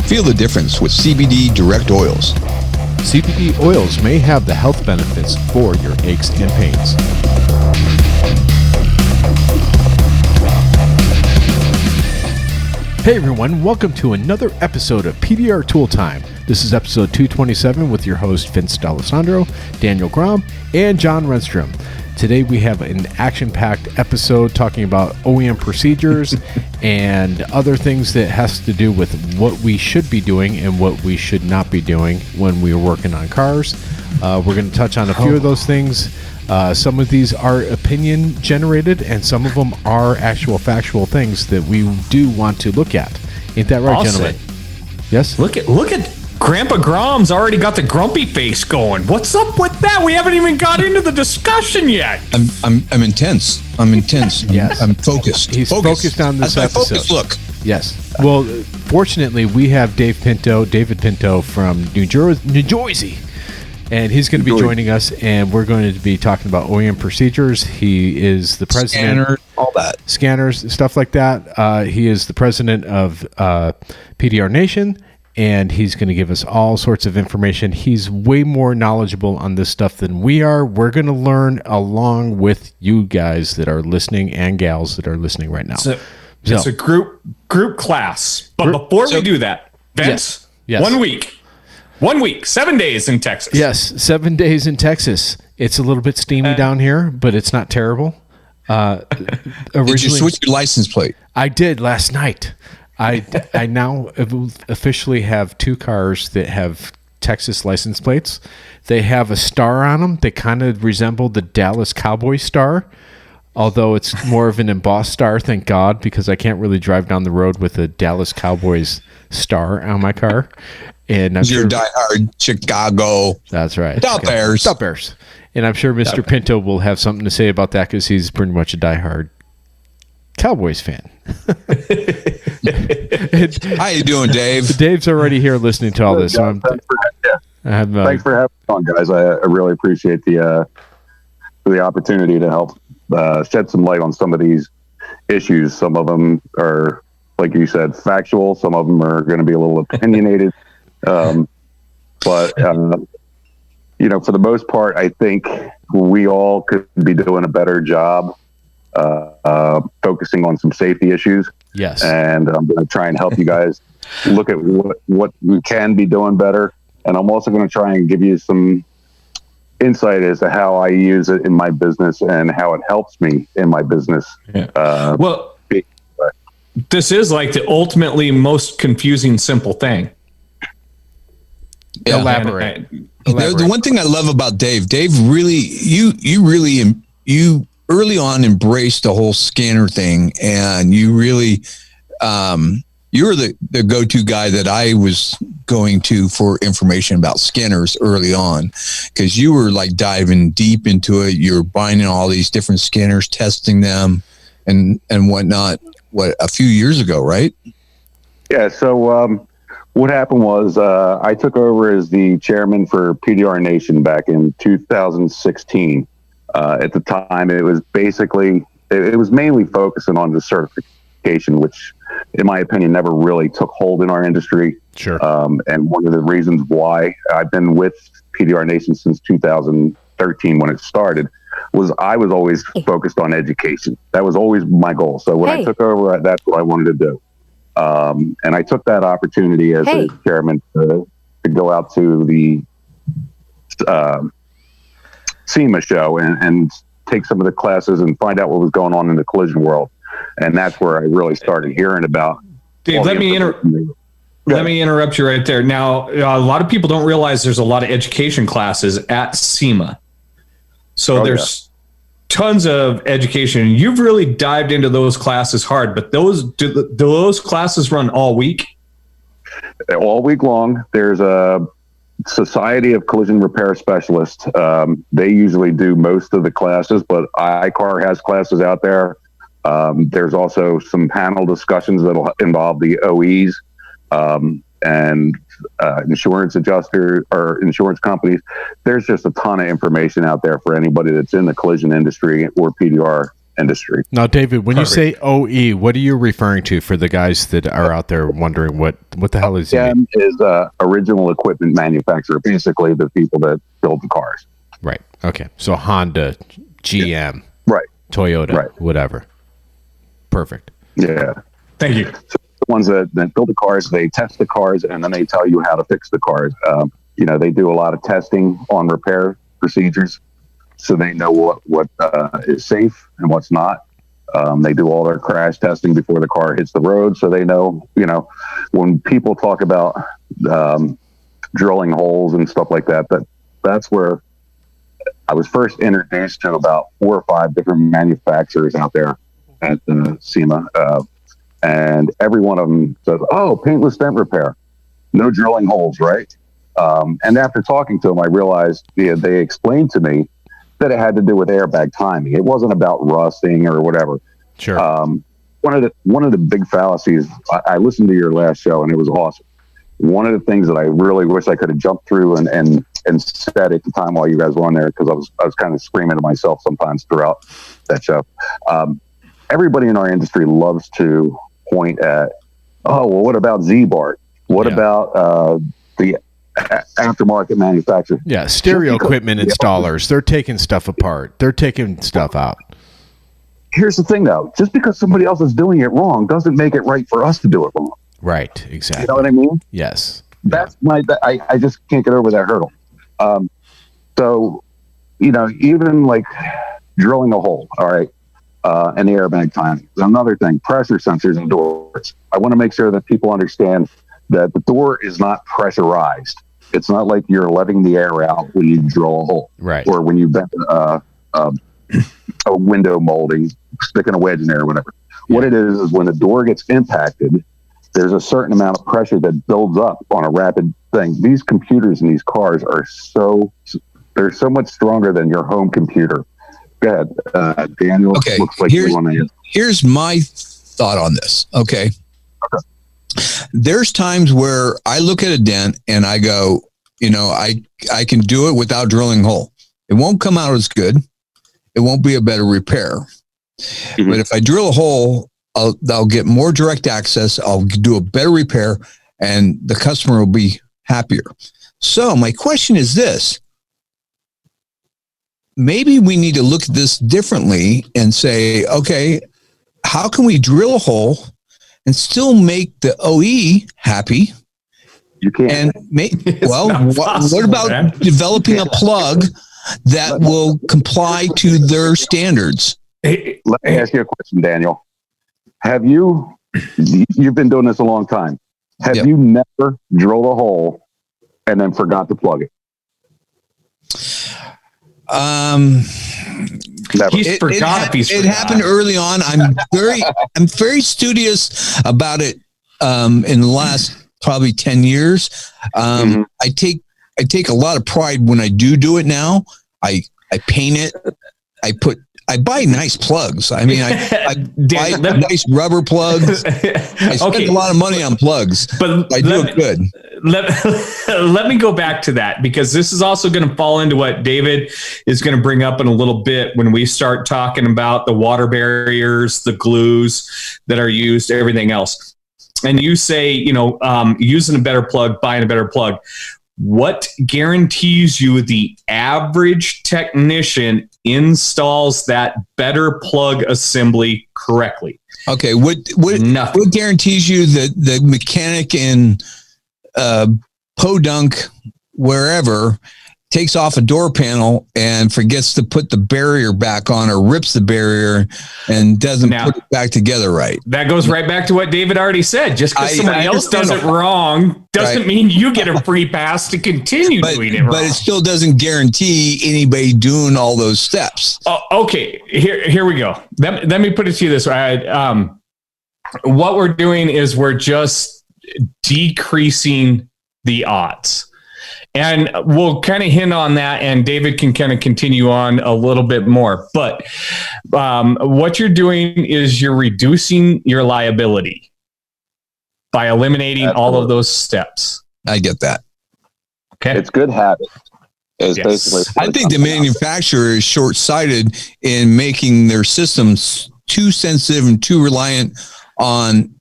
Feel the difference with CBD Direct Oils. CBD oils may have the health benefits for your aches and pains. Hey everyone, welcome to another episode of PDR Tool Time. This is episode 227 with your host Vince D'Alessandro, Daniel Grom, and John Renstrom. Today we have an action-packed episode talking about OEM procedures and other things that has to do with what we should be doing and what we should not be doing when we are working on cars. We're going to touch on a few of those things. Some of these are opinion generated and some of them are actual factual things that we do want to look at. Ain't that right, gentlemen? Yes? Look at Grandpa Grom's already got the grumpy face going. What's up with that? We haven't even got into the discussion yet. I'm intense. Yes. I'm focused. He's focused on this That's my episode. focus look. Yes. Well, fortunately, we have David Pinto from New Jersey. And he's going to be joining us, and we're going to be talking about OEM procedures. He is the president. Scanners, all that. Scanners, stuff like that. He is the president of PDR Nation, and he's going to give us all sorts of information. He's way more knowledgeable on this stuff than we are. We're going to learn along with you guys that are listening and gals that are listening right now. So it's a group class. But before we do that, Vince, yes. 1 week, 7 days in Texas. Yes, 7 days in Texas. It's a little bit steamy down here, but it's not terrible. Did you switch your license plate? I did last night. I now officially have two cars that have Texas license plates. They have a star on them. They kind of resemble the Dallas Cowboy star, although it's more of an embossed star, thank God, because I can't really drive down the road with a Dallas Cowboys star on my car. And You're diehard Chicago. That's right. Stop Bears. And I'm sure Mr. Pinto will have something to say about that because he's pretty much a diehard Cowboys fan. How you doing, Dave? Dave's already here listening to all this. So thanks for having me on, guys. I really appreciate the opportunity to help shed some light on some of these issues. Some of them are, like you said, factual. Some of them are going to be a little opinionated. But for the most part, I think we all could be doing a better job focusing on some safety issues. Yes. And I'm going to try and help you guys look at what we can be doing better. And I'm also going to try and give you some insight as to how I use it in my business and how it helps me in my business. Yeah. This is like the ultimately most confusing simple thing. Yeah. Elaborate. The one thing I love about Dave really, you early on embraced the whole scanner thing, and you really, you're the go-to guy that I was going to for information about scanners early on, because you were like diving deep into it. You're buying all these different scanners, testing them and whatnot, a few years ago, right? Yeah. So, what happened was I took over as the chairman for PDR Nation back in 2016. At the time, it was mainly focusing on the certification, which, in my opinion, never really took hold in our industry. Sure. And one of the reasons why I've been with PDR Nation since 2013 when it started was I was always focused on education. That was always my goal. So when I took over, that's what I wanted to do. And I took that opportunity as a chairman to go out to the SEMA show and take some of the classes and find out what was going on in the collision world. And that's where I really started hearing about. Dave, let me interrupt you right there. Now, a lot of people don't realize there's a lot of education classes at SEMA. So there's tons of education. You've really dived into those classes hard, but do those classes run all week? All week long. There's a Society of Collision Repair Specialists. They usually do most of the classes, but iCar has classes out there. There's also some panel discussions that'll involve the OEs and insurance adjuster or insurance companies. There's just a ton of information out there for anybody that's in the collision industry or PDR industry. Now, David, when you say OE, what are you referring to for the guys that are out there wondering what the hell is OEM is original equipment manufacturer, basically the people that build the cars. Right. Okay. So Honda, GM, right, Toyota, right, whatever. Perfect. Yeah. Thank you. So the ones that build the cars, they test the cars, and then they tell you how to fix the cars. They do a lot of testing on repair procedures, so they know what is safe and what's not. They do all their crash testing before the car hits the road, so they know, when people talk about drilling holes and stuff like that, that's where I was first introduced to about 4 or 5 different manufacturers out there at SEMA, and every one of them says, "Oh, paintless dent repair, no drilling holes," right? And after talking to them, I realized they explained to me that it had to do with airbag timing. It wasn't about rusting or whatever. Sure. One of the big fallacies. I listened to your last show, and it was awesome. One of the things that I really wish I could have jumped through and said at the time while you guys were on there, because I was kind of screaming to myself sometimes throughout that show. Everybody in our industry loves to point at, oh, well, what about Z-Bart? What about the aftermarket manufacturer? Yeah, stereo equipment installers. They're taking stuff apart. They're taking stuff out. Here's the thing, though. Just because somebody else is doing it wrong doesn't make it right for us to do it wrong. Right, exactly. You know what I mean? Yes. That's I just can't get over that hurdle. So, even like drilling a hole, all right, and the airbag timing. Another thing, pressure sensors and doors. I want to make sure that people understand that the door is not pressurized. It's not like you're letting the air out when you drill a hole, right? Or when you bend a window molding, sticking a wedge in there or whatever. Yeah. What it is when the door gets impacted, there's a certain amount of pressure that builds up on a rapid thing. These computers in these cars they're so much stronger than your home computer. Go ahead, Daniel. Okay, looks like here's my thought on this. Okay. There's times where I look at a dent and I go, I can do it without drilling a hole. It won't come out as good. It won't be a better repair. Mm-hmm. But if I drill a hole, I'll get more direct access. I'll do a better repair, and the customer will be happier. So my question is this. Maybe we need to look at this differently and say, okay, how can we drill a hole and still make the OE happy? You can't. And what about developing a plug that will comply to their standards? Let me ask you a question, Daniel. You've been doing this a long time. Have you never drilled a hole and then forgot to plug it? It happened early on. I'm very studious about it. In the last probably 10 years, I take a lot of pride when I do it now. I paint it. I buy nice plugs. I mean, I buy nice rubber plugs. I spend a lot of money on plugs, but I do it good. Let me go back to that, because this is also going to fall into what David is going to bring up in a little bit when we start talking about the water barriers, the glues that are used, everything else. And you say, using a better plug, buying a better plug. What guarantees you the average technician installs that better plug assembly correctly? Okay, what guarantees you that the mechanic in Podunk, wherever, takes off a door panel and forgets to put the barrier back on, or rips the barrier and doesn't put it back together right? That goes right back to what David already said. Just because somebody else does it wrong doesn't mean you get a free pass to continue doing it wrong. But it still doesn't guarantee anybody doing all those steps. Okay, here we go. Let me put it to you this way. What we're doing is we're just decreasing the odds. And we'll kind of hint on that, and David can kind of continue on a little bit more. But what you're doing is you're reducing your liability by eliminating all of those steps. I get that. Okay. It's good habit. Is basically. I think the manufacturer is short-sighted in making their systems too sensitive and too reliant on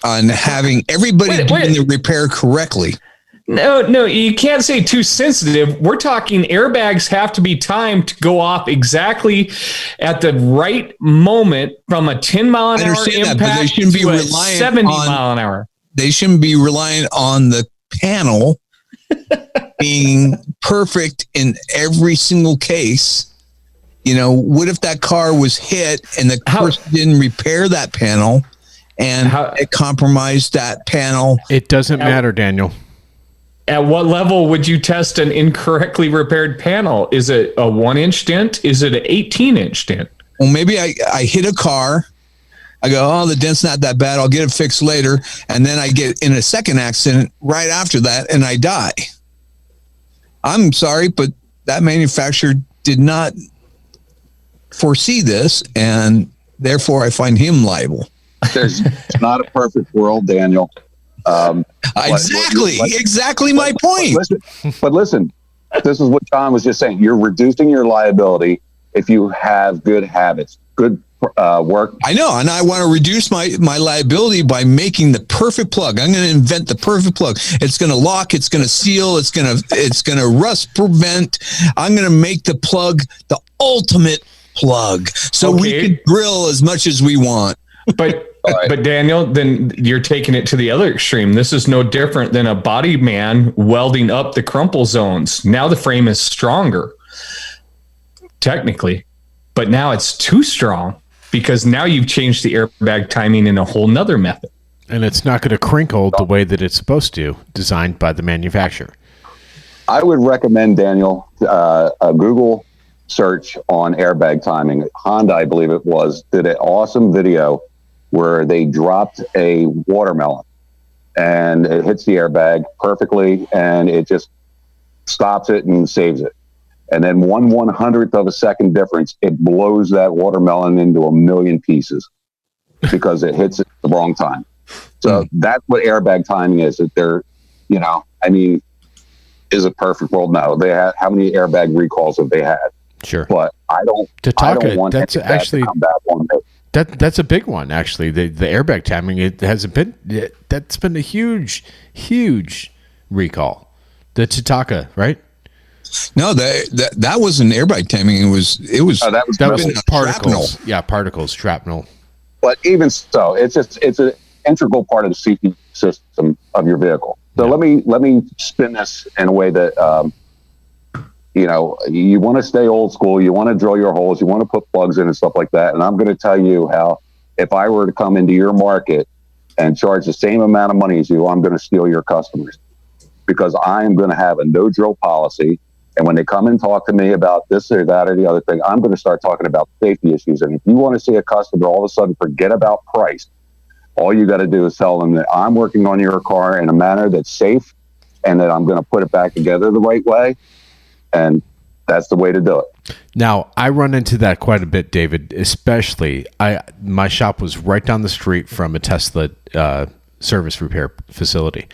having everybody doing the repair correctly. No, you can't say too sensitive. We're talking airbags have to be timed to go off exactly at the right moment from a 10 mile an hour impact to a 70 mile an hour. They shouldn't be reliant on the panel being perfect in every single case. You know, what if that car was hit and the person didn't repair that panel and it compromised that panel? It doesn't matter, Daniel. At what level would you test an incorrectly repaired panel? Is it a 1-inch dent? Is it an 18-inch dent? Well, maybe I hit a car. I go, oh, the dent's not that bad. I'll get it fixed later. And then I get in a second accident right after that, and I die. I'm sorry, but that manufacturer did not foresee this, and therefore I find him liable. There's not a perfect world, Daniel. Exactly my point. But listen, this is what John was just saying. You're reducing your liability if you have good habits, good work. I know, and I want to reduce my liability by making the perfect plug. I'm going to invent the perfect plug. It's going to lock. It's going to seal. It's going to rust prevent. I'm going to make the plug the ultimate plug, so we can drill as much as we want. But Daniel, then you're taking it to the other extreme. This is no different than a body man welding up the crumple zones. Now the frame is stronger, technically, but now it's too strong because now you've changed the airbag timing in a whole nother method. And it's not going to crinkle the way that it's supposed to, designed by the manufacturer. I would recommend, Daniel, a Google search on airbag timing. Honda, I believe it was, did an awesome video where they dropped a watermelon and it hits the airbag perfectly and it just stops it and saves it. And then 1/100th of a second difference, it blows that watermelon into a million pieces because it hits it at the wrong time. So that's what airbag timing is. That they're, is it perfect world? No. They had, how many airbag recalls have they had? Sure. But I don't want that's actually to come back on it. That's a big one, actually. The airbag timing, that's been a huge recall. The Tataka, right? No, that wasn't airbag timing. It was particles. Yeah, particles, shrapnel. But even so, it's an integral part of the safety system of your vehicle. So let me spin this in a way that you want to stay old school, you want to drill your holes, you want to put plugs in and stuff like that. And I'm going to tell you how, if I were to come into your market and charge the same amount of money as you, I'm going to steal your customers, because I'm going to have a no drill policy. And when they come and talk to me about this or that or the other thing, I'm going to start talking about safety issues. And if you want to see a customer all of a sudden forget about price, all you got to do is tell them that I'm working on your car in a manner that's safe and that I'm going to put it back together the right way. And that's the way to do it. Now, I run into that quite a bit, David, especially my shop was right down the street from a Tesla service repair facility.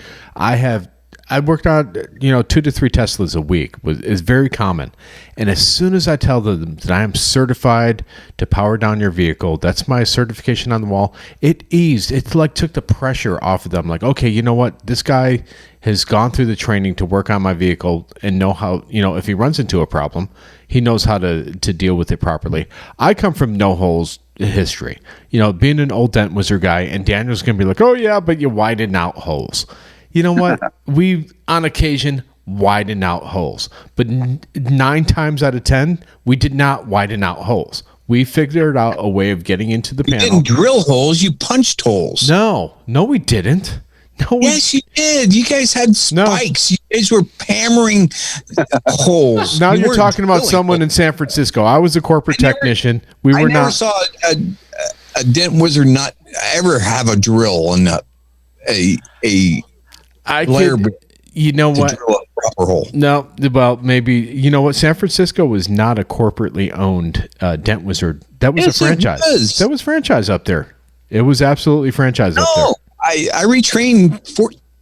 I worked on 2 to 3 Teslas a week is very common. And as soon as I tell them that I am certified to power down your vehicle, that's my certification on the wall, it eased. It took the pressure off of them. Like, okay, you know what? This guy has gone through the training to work on my vehicle and know how, if he runs into a problem, he knows how to deal with it properly. I come from no holes history. Being an old Dent Wizard guy, and Daniel's going to be like, oh yeah, but you widen out holes. You know what? We, on occasion, widen out holes. But 9 times out of 10, we did not widen out holes. We figured out a way of getting into the panel. You didn't drill holes. You punched holes. No, we didn't. Yes, you did. You guys had spikes. No. You guys were hammering holes. Now you're talking about someone in San Francisco. I was a corporate technician. I never saw a Dent Wizard not ever have a drill and you know what? Drill a proper hole. No, well, maybe, you know what? San Francisco was not a corporately owned Dent Wizard. That was a franchise. That was franchise up there. It was absolutely franchise up there. I retrained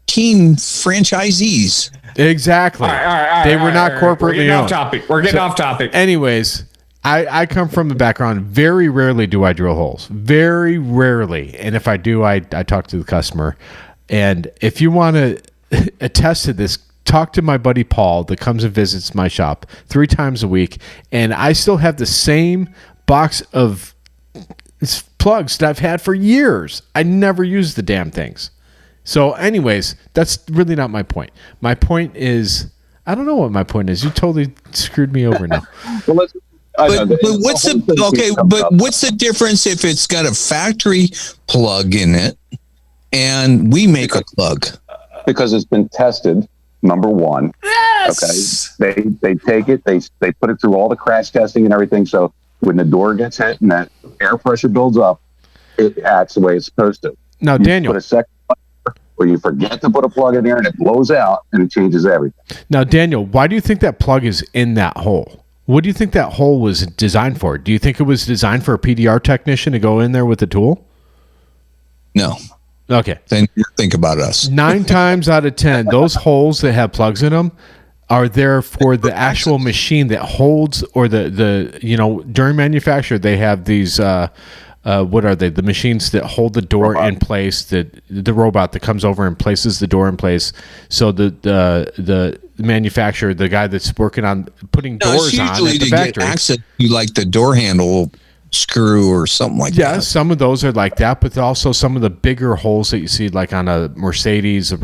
13 franchisees. Exactly. All right, they were not corporately owned. We're getting off topic. Anyways, I come from a background, very rarely do I drill holes. Very rarely. And if I do, I talk to the customer. And if you want to attest to this, talk to my buddy Paul that comes and visits my shop 3 times a week. And I still have the same box of plugs that I've had for years. I never use the damn things. So anyways, that's really not my point. My point is, I don't know what my point is. You totally screwed me over now. But what's the difference if it's got a factory plug in it and we make a plug? Because it's been tested, number one. Yes. Okay. They take it, they put it through all the crash testing and everything. So when the door gets hit and that air pressure builds up, it acts the way it's supposed to. Now, Daniel, put a second or you forget to put a plug in there and it blows out and it changes everything. Now, Daniel, why do you think that plug is in that hole? What do you think that hole was designed for? Do you think it was designed for a PDR technician to go in there with the tool? No. Okay. Then think about us. 9 times out of 10, those holes that have plugs in them are there for the actual machine that holds, or the during manufacture, they have these, what are they? The machines that hold the door in place, the robot that comes over and places the door in place. So the manufacturer, the guy that's working on putting doors on at the factory, get access to like the door handle screw or something like that. Yeah, some of those are like that, but also some of the bigger holes that you see, like on a Mercedes, a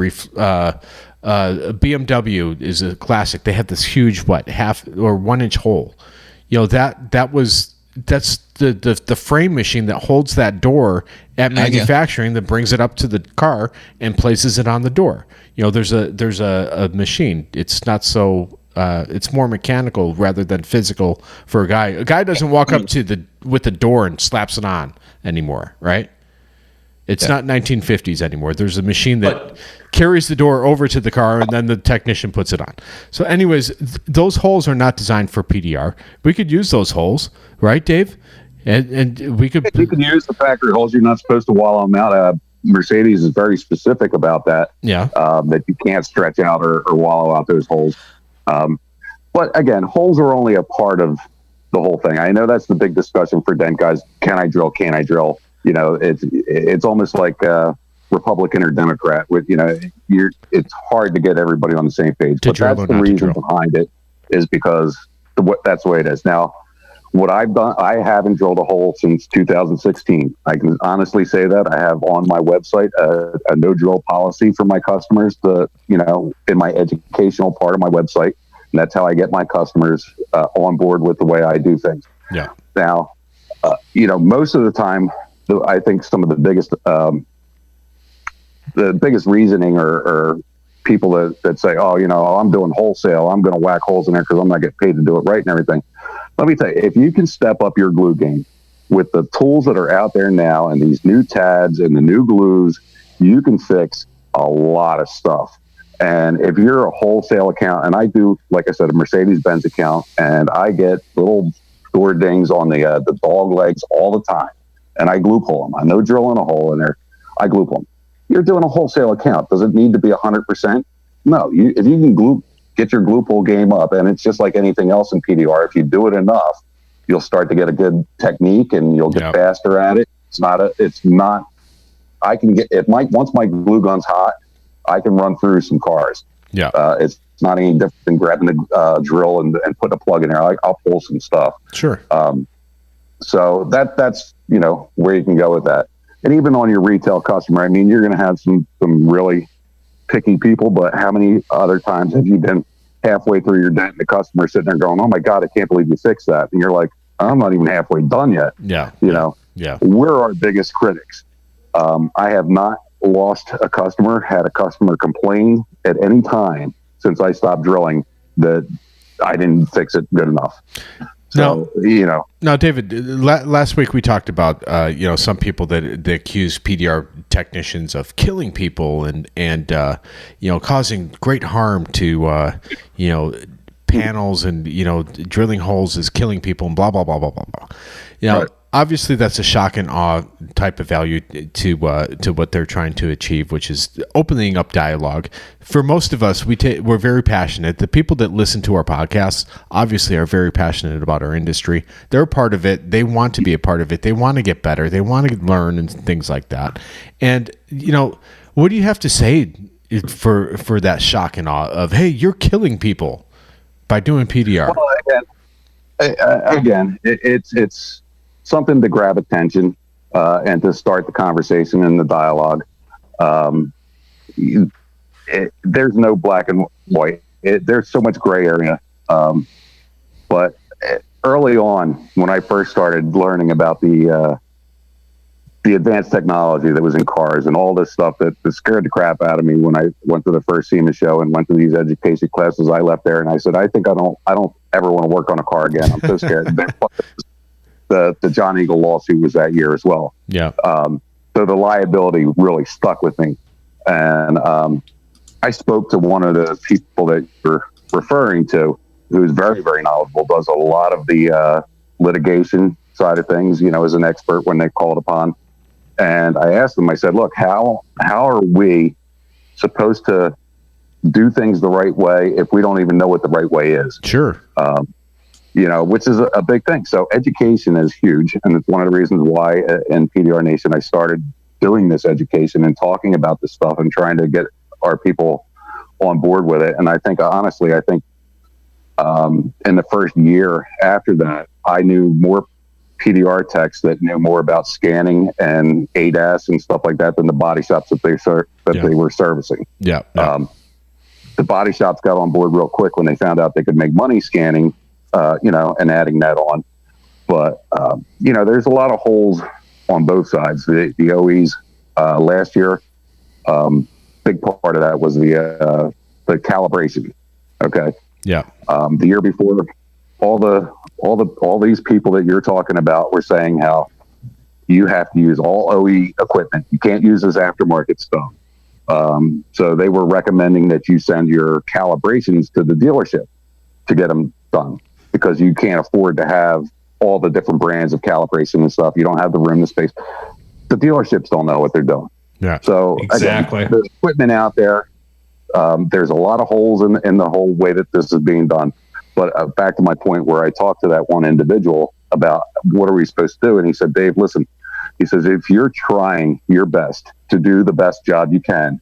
BMW is a classic. They have this huge, half or 1 inch hole. That's the frame machine that holds that door at manufacturing that brings it up to the car and places it on the door. There's a machine. It's not so. It's more mechanical rather than physical for a guy. A guy doesn't walk up with the door and slaps it on anymore, right? It's not 1950s anymore. There's a machine that carries the door over to the car and then the technician puts it on. So anyways, those holes are not designed for PDR. We could use those holes, right, Dave? And we could... You can use the factory holes. You're not supposed to wallow them out. Mercedes is very specific about that. Yeah. That you can't stretch out or wallow out those holes. But again, holes are only a part of the whole thing. I know that's the big discussion for Dent guys. Can I drill? Can't I drill? It's almost like Republican or Democrat with, it's hard to get everybody on the same page. But that's the reason behind it, is because that's the way it is. Now, what I've done, I haven't drilled a hole since 2016. I can honestly say that. I have on my website a no drill policy for my customers in my educational part of my website. And that's how I get my customers on board with the way I do things. Yeah. Now, most of the time, I think some of the biggest reasoning or people that say, I'm doing wholesale, I'm going to whack holes in there because I'm not getting paid to do it right and everything. Let me tell you, if you can step up your glue game with the tools that are out there now and these new TADs and the new glues, you can fix a lot of stuff. And if you're a wholesale account, and I do, like I said, a Mercedes-Benz account, and I get little door dings on the dog legs all the time, and I glue pull them. I know drilling a hole in there. I glue pull them. You're doing a wholesale account. Does it need to be 100%? No. If you can get your glue pull game up, and it's just like anything else in PDR. If you do it enough, you'll start to get a good technique, and you'll get faster at it. I can get it. Once my glue gun's hot, I can run through some cars. Yeah. It's not any different than grabbing the drill and putting a plug in there. I'll pull some stuff. Sure. So that's where you can go with that. And even on your retail customer, I mean, you're going to have some really picky people, but how many other times have you been halfway through your dent and the customer sitting there going, "Oh my God, I can't believe you fixed that." And you're like, "I'm not even halfway done yet." Yeah. Yeah. We're our biggest critics. I have not lost a customer, had a customer complain at any time since I stopped drilling that I didn't fix it good enough. So, Now, David, last week we talked about, some people that accuse PDR technicians of killing people and causing great harm to, panels and, drilling holes is killing people and blah, blah, blah, blah, blah, blah. Right. obviously that's a shock and awe type of value to what they're trying to achieve, which is opening up dialogue. For most of us, we're very passionate. The people that listen to our podcasts obviously are very passionate about our industry. They're a part of it. They want to be a part of it. They want to get better. They want to learn and things like that. And, what do you have to say for that shock and awe of, hey, you're killing people by doing PDR? Well, again, it's something to grab attention and to start the conversation and the dialogue. There's no black and white. There's so much gray area. But early on, when I first started learning about the advanced technology that was in cars and all this stuff that scared the crap out of me when I went to the first SEMA show and went to these education classes, I left there and I said, I think I don't ever want to work on a car again. I'm so scared. The John Eagle lawsuit was that year as well. Yeah. So the liability really stuck with me. And I spoke to one of the people that you're referring to, who's very, very knowledgeable, does a lot of the litigation side of things, as an expert when they're called upon. And I asked them, I said, look, how are we supposed to do things the right way if we don't even know what the right way is? Sure. Which is a big thing. So education is huge. And it's one of the reasons why in PDR Nation, I started doing this education and talking about this stuff and trying to get our people on board with it. And I think, honestly, in the first year after that, I knew more PDR techs that knew more about scanning and ADAS and stuff like that than the body shops that they were servicing. Yeah. The body shops got on board real quick when they found out they could make money scanning, and adding that on. But, there's a lot of holes on both sides. The OEs last year, big part of that was the calibration. Okay. Yeah. The year before, all these people that you're talking about were saying how you have to use all OE equipment. You can't use this aftermarket stuff. So they were recommending that you send your calibrations to the dealership to get them done, because you can't afford to have all the different brands of calibration and stuff. You don't have the room, the space. The dealerships don't know what they're doing. Yeah. So exactly, there's equipment out there. There's a lot of holes in the whole way that this is being done. But back to my point where I talked to that one individual about what are we supposed to do, and he said, Dave, listen. He says, if you're trying your best to do the best job you can,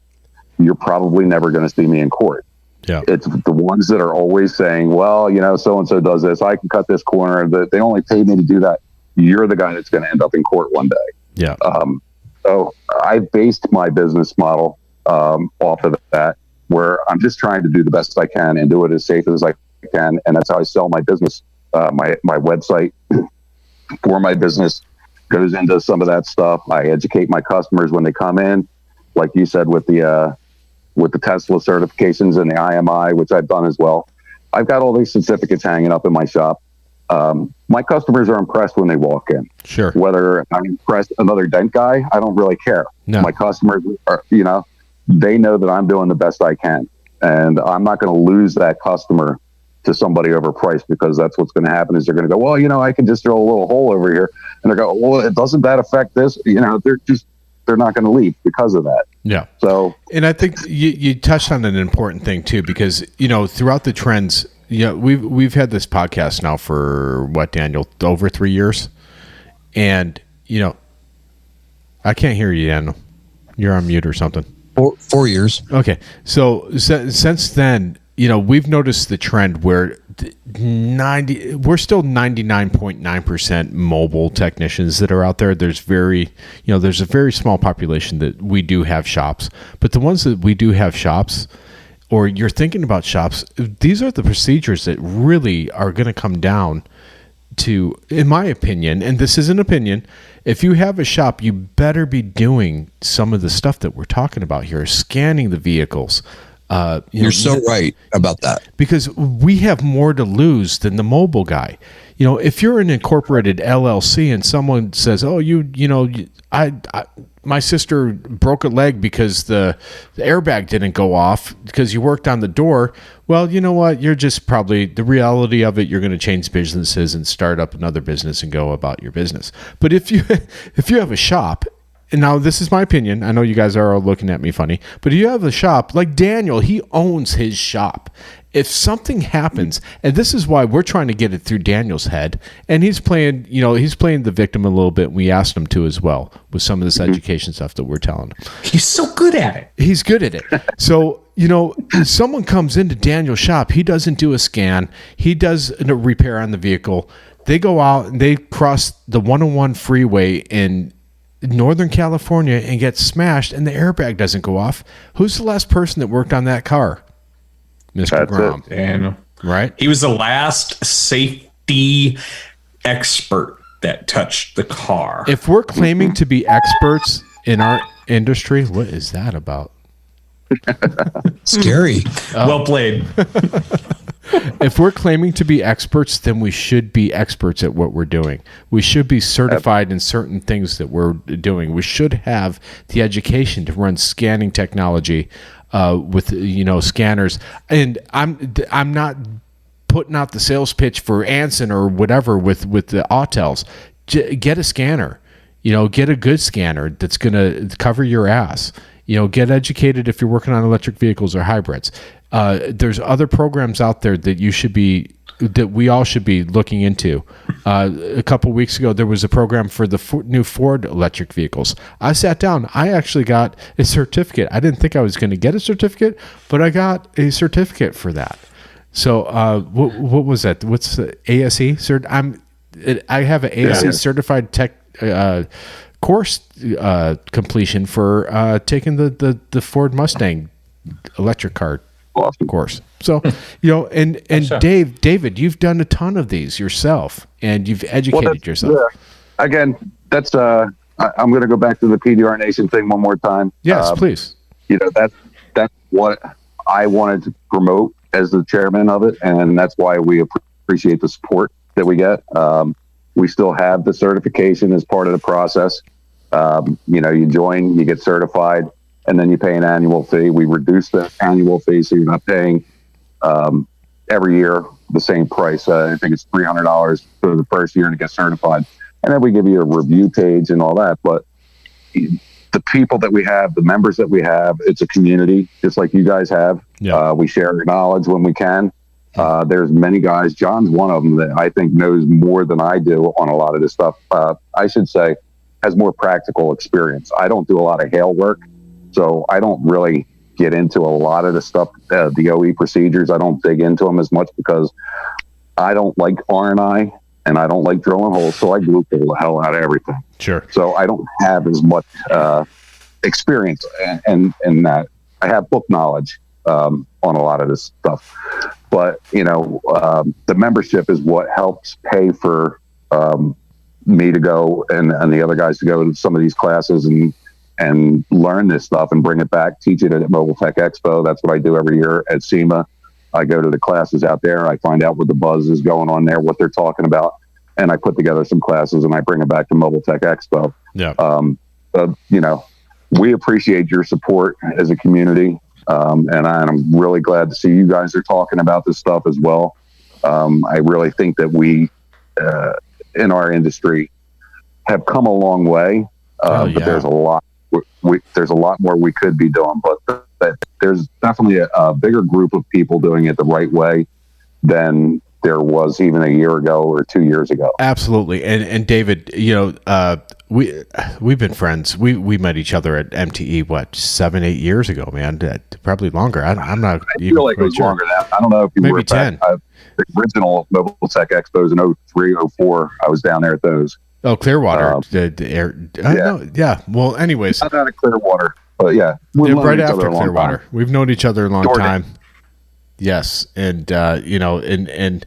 you're probably never going to see me in court. Yeah. It's the ones that are always saying, well, so-and-so does this. I can cut this corner. They only paid me to do that. You're the guy that's going to end up in court one day. Yeah. So I based my business model off of that, where I'm just trying to do the best I can and do it as safe as I can. And that's how I sell my business. My website for my business goes into some of that stuff. I educate my customers when they come in, like you said, with the Tesla certifications and the IMI, which I've done as well. I've got all these certificates hanging up in my shop. My customers are impressed when they walk in. Sure. Whether I'm impressed another Dent guy, I don't really care. No. My customers are, they know that I'm doing the best I can, and I'm not going to lose that customer to somebody overpriced, because that's what's going to happen is they're going to go, well, I can just drill a little hole over here, and they go, well, doesn't that affect this? They're not going to leave because of that. Yeah. So, and I think you touched on an important thing too, because throughout the trends, we've had this podcast now for what, Daniel, over 3 years, and I can't hear you, Daniel. You're on mute or something. 4 years. Okay, so since then, we've noticed the trend where we're still 99.9% mobile technicians that are out there. There's there's a very small population that we do have shops, but the ones that we do have shops, or you're thinking about shops, these are the procedures that really are going to come down to, in my opinion, and this is an opinion, if you have a shop, you better be doing some of the stuff that we're talking about here, scanning the vehicles. You're so right about that. Because we have more to lose than the mobile guy. if you're an incorporated LLC and someone says, "Oh, my sister broke a leg because the airbag didn't go off because you worked on the door." Well, you know what? You're just probably, the reality of it, you're going to change businesses and start up another business and go about your business. But if you have a shop, and now this is my opinion, I know you guys are all looking at me funny, but if you have a shop like Daniel, he owns his shop. If something happens, and this is why we're trying to get it through Daniel's head, and he's playing the victim a little bit. And we asked him to as well with some of this education stuff that we're telling him. He's so good at it. He's good at it. So, if someone comes into Daniel's shop, he doesn't do a scan. He does a repair on the vehicle. They go out and they cross the 101 freeway in Northern California and get smashed, and the airbag doesn't go off. Who's the last person that worked on that car? Mr. Grom. And right? He was the last safety expert that touched the car. If we're claiming to be experts in our industry, what is that about? Scary. Well played. If we're claiming to be experts, then we should be experts at what we're doing. We should be certified in certain things that we're doing. We should have the education to run scanning technology with scanners. And I'm not putting out the sales pitch for Anson or whatever with the Autels. Get a scanner. Get a good scanner that's going to cover your ass. Get educated if you're working on electric vehicles or hybrids. There's other programs out there that we all should be looking into. A couple weeks ago, there was a program for the new Ford electric vehicles. I sat down. I actually got a certificate. I didn't think I was going to get a certificate, but I got a certificate for that. So what was that? What's the ASE? I have an ASE certified tech course completion for taking the Ford Mustang electric car course. So, and sure. David, you've done a ton of these yourself, and you've educated yourself. Yeah. Again, that's I'm going to go back to the PDR Nation thing one more time. Yes, please. That's what I wanted to promote as the chairman of it, and that's why we appreciate the support that we get. We still have the certification as part of the process. You join, you get certified, and then you pay an annual fee. We reduce the annual fee, so you're not paying every year the same price. I think it's $300 for the first year to get certified. And then we give you a review page and all that. But the people that we have, the members that we have, it's a community, just like you guys have. Yeah. We share knowledge when we can. There's many guys. John's one of them that I think knows more than I do on a lot of this stuff. I should say has more practical experience. I don't do a lot of hail work, so I don't really get into a lot of the stuff, the OE procedures. I don't dig into them as much because I don't like R&I and I don't like drilling holes, so I glue the hell out of everything. Sure. So I don't have as much experience and that. I have book knowledge on a lot of this stuff. But, the membership is what helps pay for me to go and the other guys to go to some of these classes and learn this stuff and bring it back, teach it at Mobile Tech Expo. That's what I do every year at SEMA. I go to the classes out there. I find out what the buzz is going on there, what they're talking about. And I put together some classes and I bring it back to Mobile Tech Expo. Yeah. We appreciate your support as a community. And I'm really glad to see you guys are talking about this stuff as well. I really think that we, in our industry, have come a long way, but there's a lot. There's a lot more we could be doing, but there's definitely a bigger group of people doing it the right way than there was even a year ago or 2 years ago. Absolutely. And David, we've been friends. We met each other at MTE, 7-8 years ago, man. Probably longer. I'm not I feel like it was longer than that. I don't know if you maybe were 10. The original Mobile Tech Expos in 03, 04. I was down there at those. Oh, Clearwater. Yeah. Well, anyways. Not out of Clearwater, but yeah. Right after Clearwater. We've known each other a long time. Yes. And, and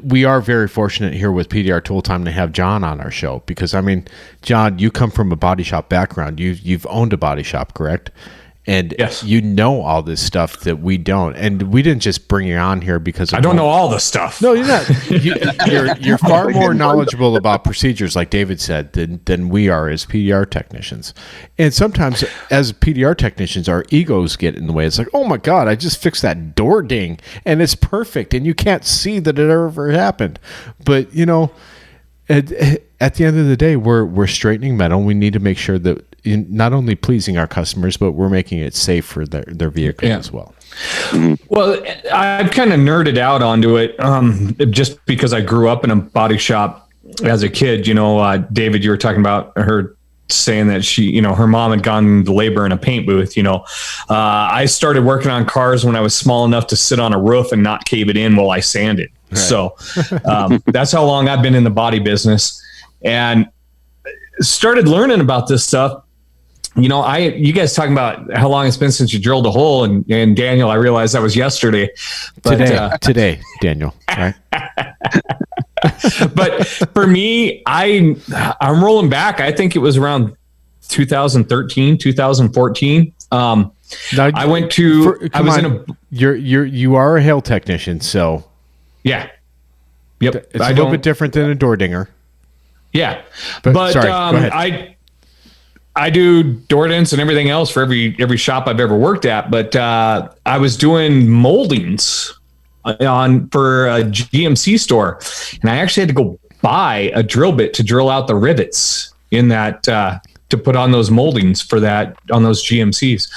we are very fortunate here with PDR Tool Time to have John on our show because, John, you come from a body shop background. You've owned a body shop, correct? And yes. you know all this stuff that we don't. And we didn't just bring you on here because I don't know all the stuff. No, you're not. You're far more knowledgeable about procedures, like David said, than we are as PDR technicians. And sometimes as PDR technicians, our egos get in the way. It's like, oh my God, I just fixed that door ding and it's perfect. And you can't see that it ever happened. But, at the end of the day, we're straightening metal. We need to make sure that not only pleasing our customers, but we're making it safe for their vehicle as well. Well, I've kind of nerded out onto it just because I grew up in a body shop as a kid. David, you were talking about her saying that she, her mom had gone into labor in a paint booth. I started working on cars when I was small enough to sit on a roof and not cave it in while I sanded. Right. So that's how long I've been in the body business, and started learning about this stuff. You guys talking about how long it's been since you drilled a hole, and Daniel, I realized that was yesterday. But, today, Daniel. Right? But for me, I'm rolling back. I think it was around 2013, 2014. Now, I went to. I was in a. You are a hail technician, so. Yeah. Yep. It's a little bit different than a door dinger. Yeah. But sorry, go ahead. I do door dents and everything else for every shop I've ever worked at. But I was doing moldings for a GMC store, and I actually had to go buy a drill bit to drill out the rivets in that to put on those moldings for that on those GMCs.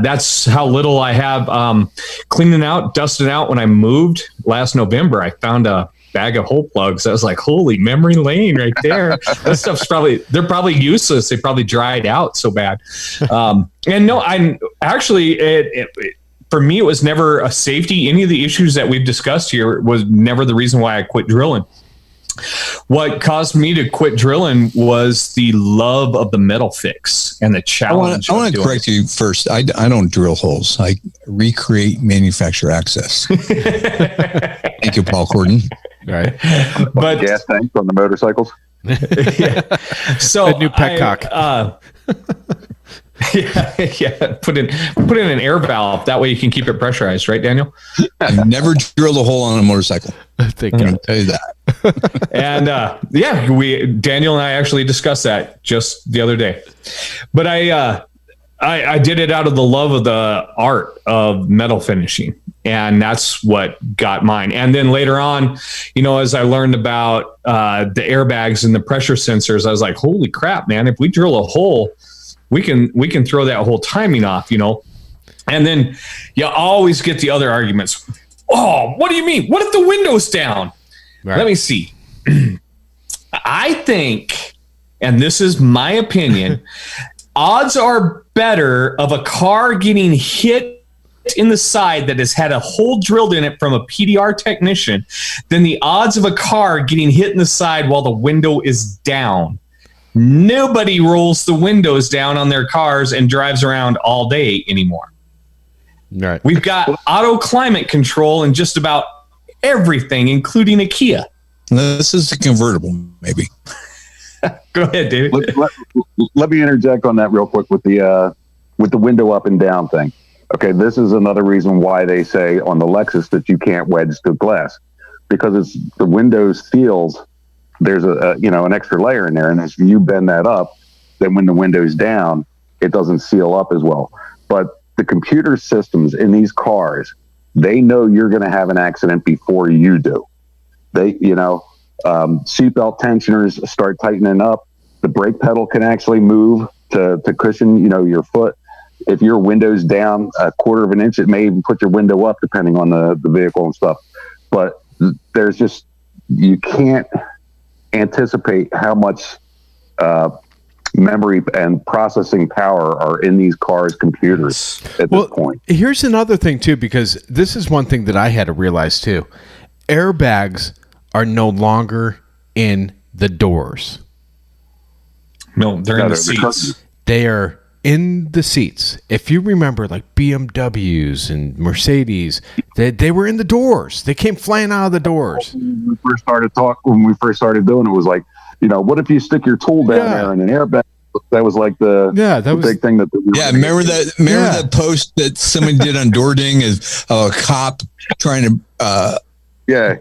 That's how little I have cleaning out, dusting out. When I moved last November, I found a bag of hole plugs. I was like, holy memory lane right there. That stuff's they're probably useless. They probably dried out so bad. And no, I'm actually, for me, it was never a safety. Any of the issues that we've discussed here was never the reason why I quit drilling. What caused me to quit drilling was the love of the metal fix and the challenge. I want to correct you first. I don't drill holes. I recreate manufacturer access. Thank you, Paul Corden. Right. But gas tanks on the motorcycles. Yeah. So a new petcock. Yeah. Put in an air valve. That way you can keep it pressurized, right, Daniel? I've never drilled a hole on a motorcycle. Thank God. I'll tell you that. And Daniel and I actually discussed that just the other day. But I did it out of the love of the art of metal finishing. And that's what got mine. And then later on, as I learned about the airbags and the pressure sensors, I was like, holy crap, man, if we drill a hole, we can throw that whole timing off, And then you always get the other arguments. Oh, what do you mean? What if the window's down? Right. Let me see. I think, and this is my opinion, odds are better of a car getting hit in the side that has had a hole drilled in it from a PDR technician than the odds of a car getting hit in the side while the window is down. Nobody rolls the windows down on their cars and drives around all day anymore. Right. We've got auto climate control in just about everything, including a Kia. This is a convertible, maybe. Go ahead, David. Let me interject on that real quick with the window up and down thing. Okay, this is another reason why they say on the Lexus that you can't wedge the glass, because it's the window seals. There's an extra layer in there, and as you bend that up, then when the window's down, it doesn't seal up as well. But the computer systems in these cars, they know you're going to have an accident before you do. They, seatbelt tensioners start tightening up. The brake pedal can actually move to cushion, your foot. If your window's down a quarter of an inch, it may even put your window up, depending on the vehicle and stuff. But there's just, you can't anticipate how much memory and processing power are in these cars' computers at this point. Here's another thing too, because this is one thing that I had to realize too. Airbags are no longer in the doors. No, they're in the seats. They are in the seats. If you remember, like BMWs and Mercedes, they were in the doors. They came flying out of the doors. When we first started doing it, was like, what if you stick your tool down there in an airbag That was like the big thing that. Remember that post that someone did on DoorDing is a cop trying to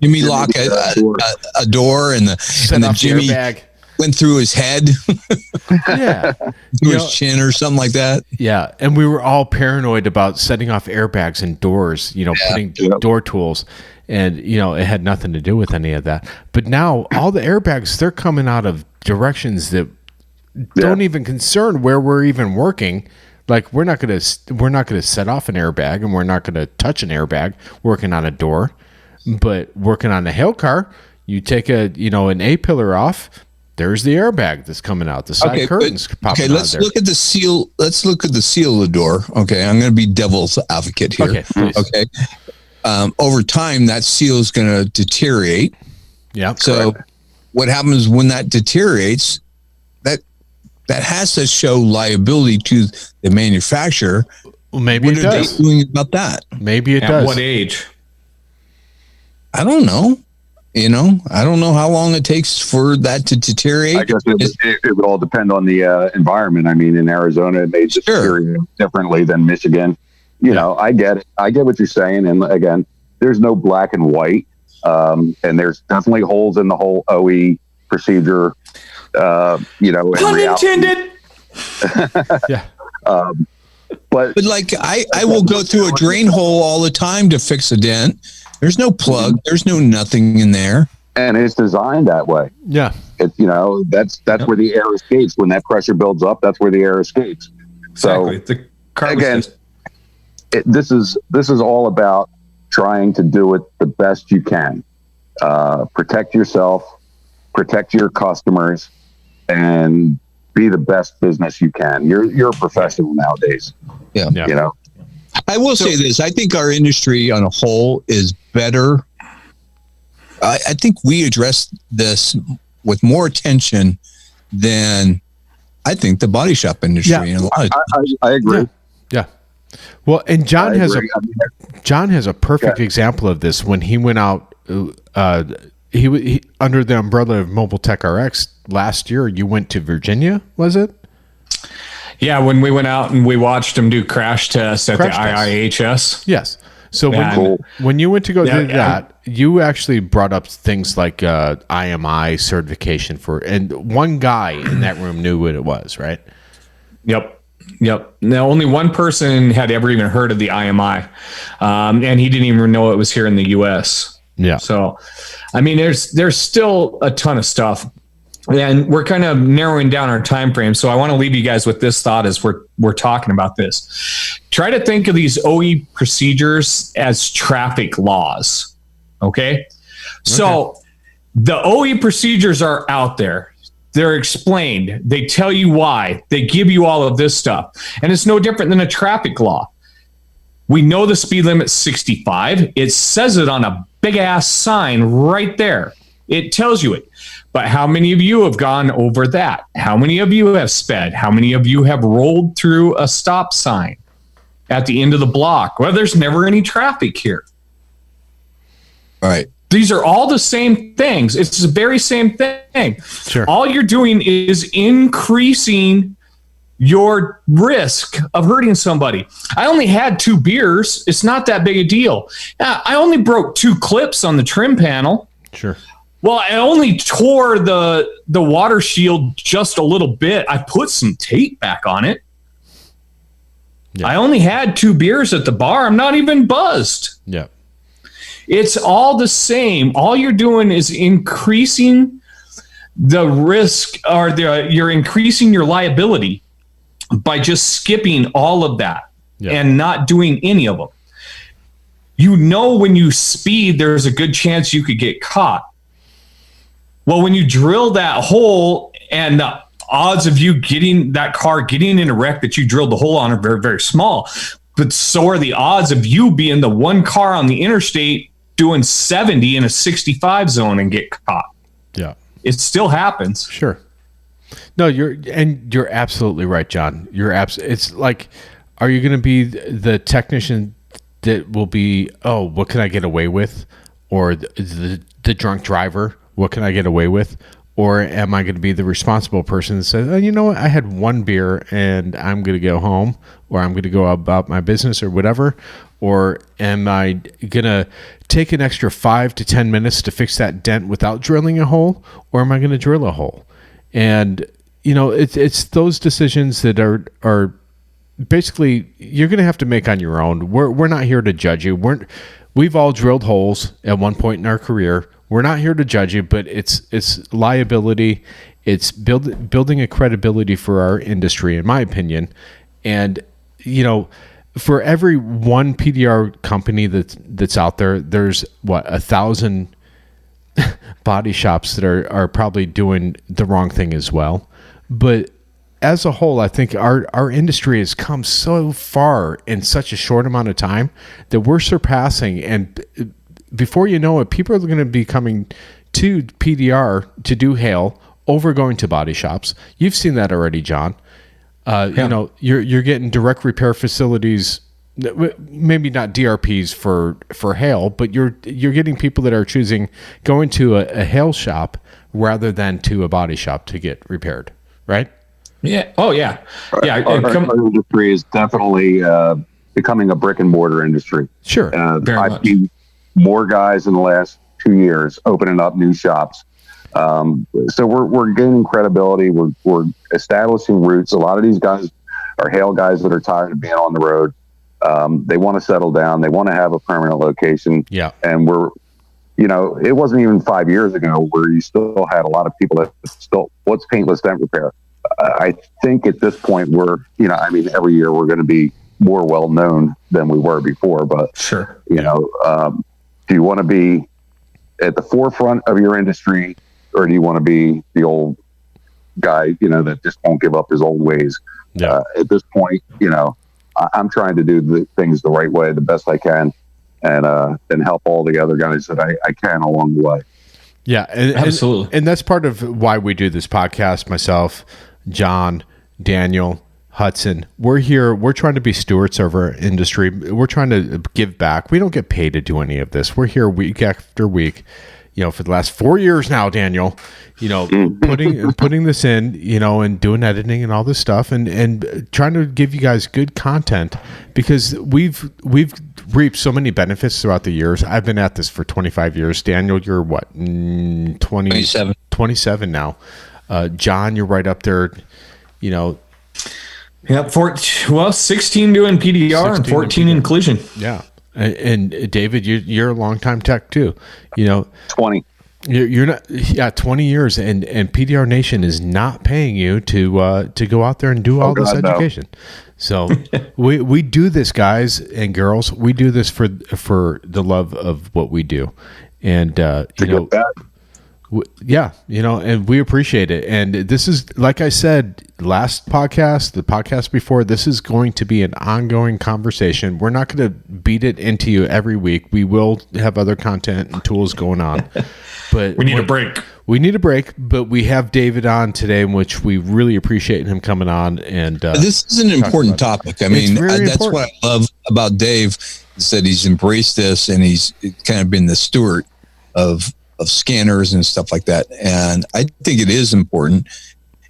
Jimmy lock a door and the Jimmy bag went through his head, through his chin or something like that. Yeah, and we were all paranoid about setting off airbags in doors. Putting door tools. And, it had nothing to do with any of that. But now all the airbags, they're coming out of directions that don't even concern where we're even working. Like we're not going to set off an airbag, and we're not going to touch an airbag working on a door. But working on a hail car, you take an A-pillar off, there's the airbag that's coming out. The side curtains popping out. Let's look at the seal. Let's look at the seal of the door. Okay, I'm going to be devil's advocate here. Okay, please. Okay. Over time, that seal is going to deteriorate. Yeah. So, what happens when that deteriorates? That has to show liability to the manufacturer. Well, maybe it does. What are they doing about that? Maybe it does. At what age? I don't know. I don't know how long it takes for that to deteriorate. I guess it would all depend on the environment. I mean, in Arizona, it may deteriorate differently than Michigan. I get it. I get what you're saying. And again, there's no black and white. And there's definitely holes in the whole OE procedure. Pun intended. Yeah. But like I will go through a drain hole all the time to fix a dent. There's no plug. There's no nothing in there. And it's designed that way. Yeah. It's that's where the air escapes. When that pressure builds up, that's where the air escapes. Exactly. So again, this is all about trying to do it the best you can. Protect yourself, protect your customers, and be the best business you can. You're a professional nowadays. Yeah. I will say this. I think our industry on a whole is better. I think we address this with more attention than I think the body shop industry. Yeah. I agree. Yeah. Well, and John has a perfect example of this when he went out. He under the umbrella of Mobile Tech RX last year. You went to Virginia, was it? Yeah, when we went out and we watched him do crash tests at the IIHS. Yes. So when you went to go do that, you actually brought up things like IMI certification and one guy in that room knew what it was, right? Yep. Now, only one person had ever even heard of the IMI, and he didn't even know it was here in the U.S. Yeah. So, I mean, there's still a ton of stuff. And we're kind of narrowing down our time frame. So I want to leave you guys with this thought as we're talking about this. Try to think of these OE procedures as traffic laws. Okay? So the OE procedures are out there. They're explained. They tell you why. They give you all of this stuff. And it's no different than a traffic law. We know the speed limit's 65. It says it on a big ass sign right there. It tells you it. But how many of you have gone over that? How many of you have sped? How many of you have rolled through a stop sign at the end of the block? Well, there's never any traffic here. All right. These are all the same things. It's the very same thing. Sure. All you're doing is increasing your risk of hurting somebody. I only had 2 beers. It's not that big a deal. I only broke 2 clips on the trim panel. Sure. Well, I only tore the water shield just a little bit. I put some tape back on it. Yeah. I only had 2 beers at the bar. I'm not even buzzed. Yeah. It's all the same. All you're doing is increasing the risk, or you're increasing your liability by just skipping all of that and not doing any of them. When you speed, there's a good chance you could get caught. Well, when you drill that hole, and the odds of you getting in a wreck that you drilled the hole on are very, very small. But so are the odds of you being the one car on the interstate doing 70 in a 65 zone and get caught. Yeah. It still happens. Sure. No, you're absolutely right, John. It's like, are you going to be the technician that will be, what can I get away with? Or the drunk driver, what can I get away with? Or am I going to be the responsible person that says, oh, you know what, I had one beer and I'm going to go home, or I'm going to go about my business or whatever? Or am I going to take an extra 5 to 10 minutes to fix that dent without drilling a hole? Or am I going to drill a hole? And, it's those decisions that are basically you're going to have to make on your own. We're not here to judge you. We've all drilled holes at one point in our career. We're not here to judge you, but it's liability. It's building a credibility for our industry, in my opinion. And, for every one PDR company that's out there, there's 1,000 body shops that are probably doing the wrong thing as well. But as a whole, I think our industry has come so far in such a short amount of time that we're surpassing, and before you know it, people are going to be coming to PDR to do hail over going to body shops. You've seen that already, John. You're getting direct repair facilities, maybe not DRPs for hail, but you're getting people that are choosing going to a hail shop rather than to a body shop to get repaired, right? Yeah. Oh, yeah. Yeah. Our industry is definitely becoming a brick and mortar industry. Sure. I've seen more guys in the last 2 years opening up new shops. So we're gaining credibility. We're establishing roots. A lot of these guys are hail guys that are tired of being on the road. They want to settle down. They want to have a permanent location. Yeah. And it wasn't even 5 years ago where you still had a lot of people that still, what's paintless dent repair? I think at this point every year we're going to be more well known than we were before. But sure, do you want to be at the forefront of your industry, or do you want to be the old guy, that just won't give up his old ways? Yeah. At this point, I'm trying to do the things the right way, the best I can, and help all the other guys that I can along the way. Yeah, absolutely. And that's part of why we do this podcast. Myself, John, Daniel, Hudson, we're here. We're trying to be stewards of our industry. We're trying to give back. We don't get paid to do any of this. We're here week after week, for the last 4 years now, Daniel, putting this in, and doing editing and all this stuff, and trying to give you guys good content, because we've reaped so many benefits throughout the years. I've been at this for 25 years. Daniel, you're what? 27 now. John, you're right up there, Yeah, 16 doing PDR and 14 in collision. Yeah. And David, you're a longtime tech too. 20. You're not 20 years, and PDR Nation is not paying you to go out there and do all this education. No. So we do this, guys and girls. We do this for the love of what we do, and and we appreciate it. And this is, like I said, last podcast, the podcast before, this is going to be an ongoing conversation. We're not going to beat it into you every week. We will have other content and tools going on, but we need a break. We need a break, but we have David on today, in which we really appreciate him coming on. And this is an important topic. I mean, that's important. What I love about Dave, is that he's embraced this, and he's kind of been the steward of scanners and stuff like that. And I think it is important.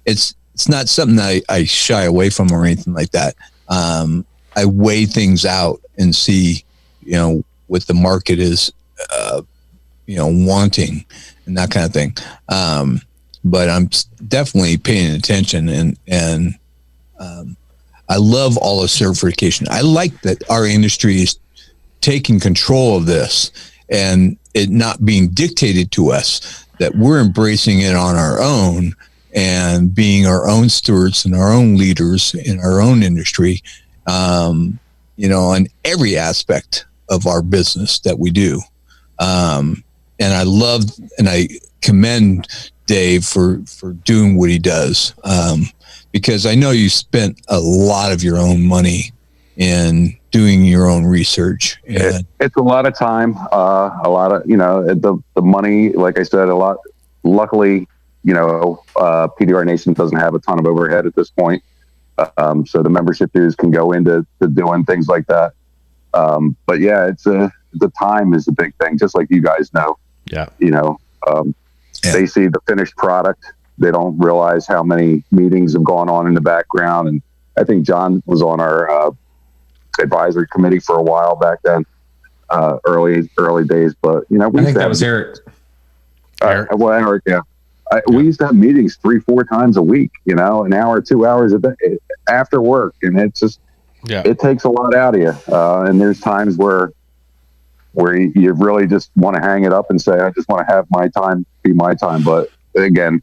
It's not something that I shy away from or anything like that. I weigh things out and see, what the market is, wanting and that kind of thing. But I'm definitely paying attention, and I love all the certification. I like that our industry is taking control of this, and it not being dictated to us, that we're embracing it on our own and being our own stewards and our own leaders in our own industry, in every aspect of our business that we do. And I love and I commend Dave for doing what he does, because I know you spent a lot of your own money in doing your own research. And it's a lot of time, a lot of, the money, like I said, a lot. Luckily, PDR Nation doesn't have a ton of overhead at this point. So the membership dues can go into doing things like that. But yeah, the time is a big thing, just like you guys know. Yeah. They see the finished product. They don't realize how many meetings have gone on in the background. And I think John was on our advisory committee for a while back then, early days. But, you know, I think that was Eric. Eric, yeah. We used to have meetings 3-4 times a week, you know, an hour, 2 hours a day after work. And it's just, it takes a lot out of you. And there's times where you really just want to hang it up and say, I just want to have my time be my time. But again,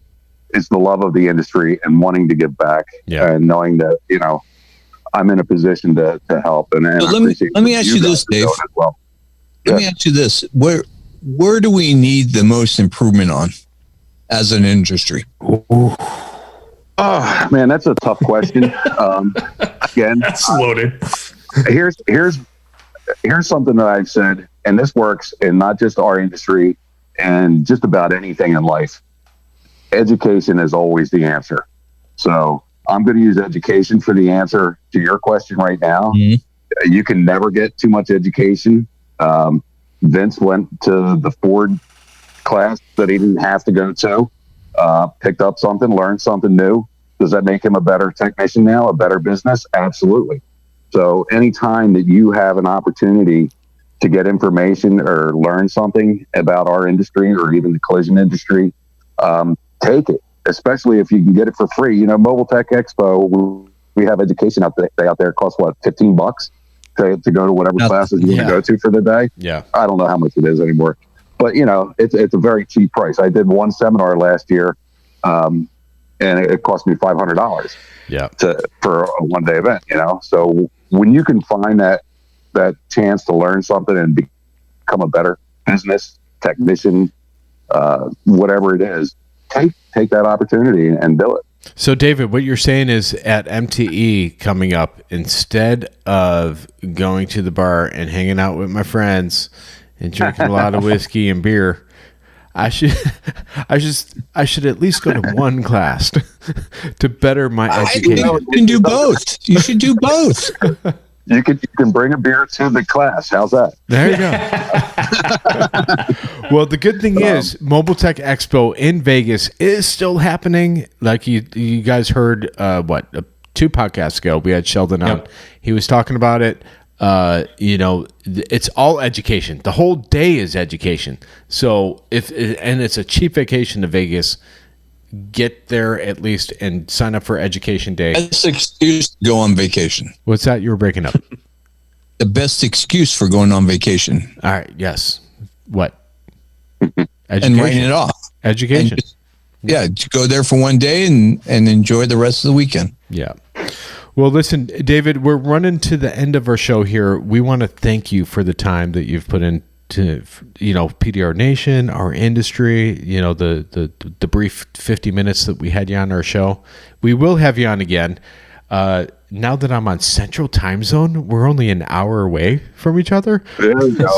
it's the love of the industry and wanting to give back and knowing that, you know, I'm in a position to help. And let me ask you this, Dave. Well. Let me ask you this. Where do we need the most improvement on as an industry? Oh man, that's a tough question. Again, that's loaded. Here's something that I've said, and this works in not just our industry and just about anything in life. Education is always the answer. So I'm going to use education for the answer to your question right now. Mm-hmm. You can never get too much education. Vince went to the Ford class that he didn't have to go to, picked up something, learned something new. Does that make him a better technician now, a better business? Absolutely. So anytime that you have an opportunity to get information or learn something about our industry or even the collision industry, take it, especially if you can get it for free. You know, Mobile Tech Expo, we have education out there. It costs what, $15 to go to whatever classes you want to go to for the day. Yeah. I don't know how much it is anymore, but you know, it's a very cheap price. I did one seminar last year, and it cost me $500 for a 1-day event, you know? So when you can find that chance to learn something and become a better business technician, whatever it is, take that opportunity and do it. So, David, what you're saying is at MTE coming up, instead of going to the bar and hanging out with my friends and drinking a lot of whiskey and beer, I should at least go to one class to better my education. You can do both. You should do both. You can bring a beer to the class. How's that? There you go. Well, the good thing is Mobile Tech Expo in Vegas is still happening. Like you guys heard, 2 podcasts ago, we had Sheldon on. He was talking about it. You know, it's all education. The whole day is education. So and it's a cheap vacation to Vegas. Get there at least and sign up for Education Day. Best excuse to go on vacation. What's that? You were breaking up. The best excuse for going on vacation. All right. Yes. What? And writing it off. Education. Go there for 1 day and enjoy the rest of the weekend. Yeah. Well, listen, David, we're running to the end of our show here. We want to thank you for the time that you've put into, you know, PDR Nation, our industry, you know, the brief 50 minutes that we had you on our show. We will have you on again. Now that I'm on Central Time Zone, we're only an hour away from each other. There we go.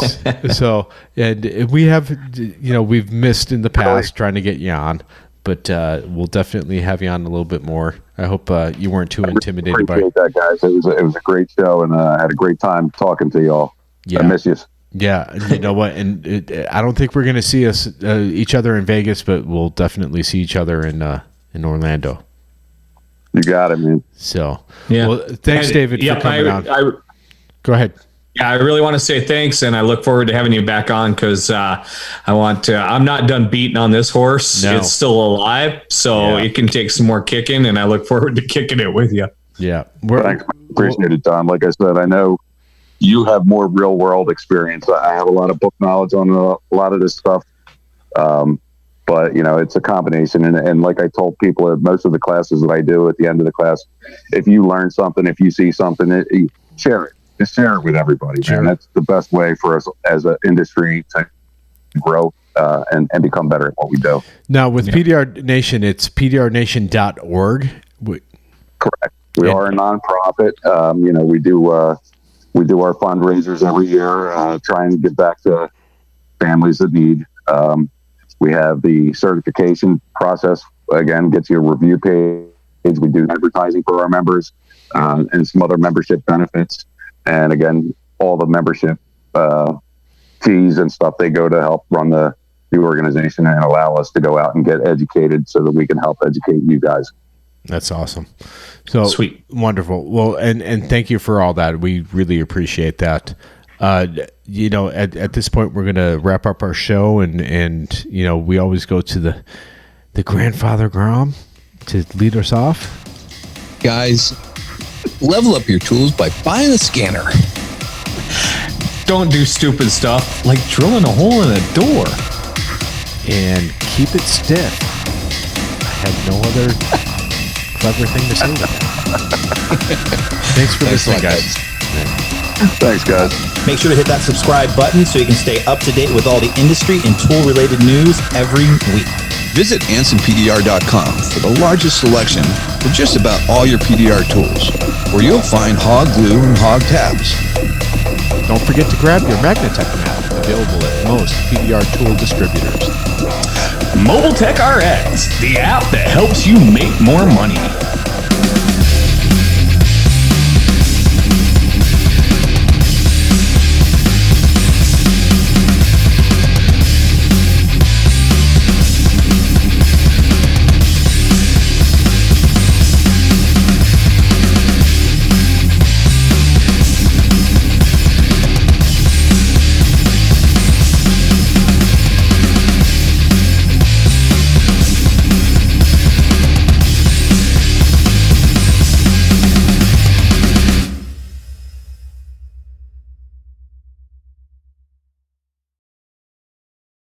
So, and we have, you know, we've missed in the past trying to get you on, but we'll definitely have you on a little bit more. I hope you weren't too intimidated by it. That, guys. It was a great show, and I had a great time talking to y'all. Yeah. I miss you. Yeah, you know what? And I don't think we're going to see each other in Vegas, but we'll definitely see each other in Orlando. You got it, man. So, well, thanks, David, for coming on. Go ahead. Yeah, I really want to say thanks, and I look forward to having you back on because I'm not done beating on this horse. No. It's still alive, so it can take some more kicking, and I look forward to kicking it with you. Yeah. Thanks. Appreciate it, Don. Like I said, I know you have more real world experience. I have a lot of book knowledge on a lot of this stuff. But you know, it's a combination. And like I told people at most of the classes that I do at the end of the class, if you learn something, if you see something, share it. Just share it with everybody. Sure. Man. That's the best way for us as an industry to grow and become better at what we do. Now with PDR Nation, it's pdrnation.org. Correct. We are a nonprofit. You know, we do our fundraisers every year, try and give back to families that need. We have the certification process, again, gets you a review page. We do advertising for our members and some other membership benefits. And again, all the membership fees and stuff, they go to help run the the organization and allow us to go out and get educated so that we can help educate you guys. That's awesome. So sweet. Wonderful. Well, and thank you for all that. We really appreciate that. You know, at this point, we're going to wrap up our show, and you know, we always go to the grandfather Grom to lead us off. Guys, level up your tools by buying a scanner. Don't do stupid stuff like drilling a hole in a door. And keep it stiff. I have no other clever thing to say with that. Thanks for listening, guys. Thanks, guys. Make sure to hit that subscribe button so you can stay up to date with all the industry and tool-related news every week. Visit AnsonPDR.com for the largest selection for just about all your PDR tools, where you'll find hog glue and hog tabs. Don't forget to grab your Magnatech map, available at most PDR tool distributors. Mobile Tech RX, the app that helps you make more money.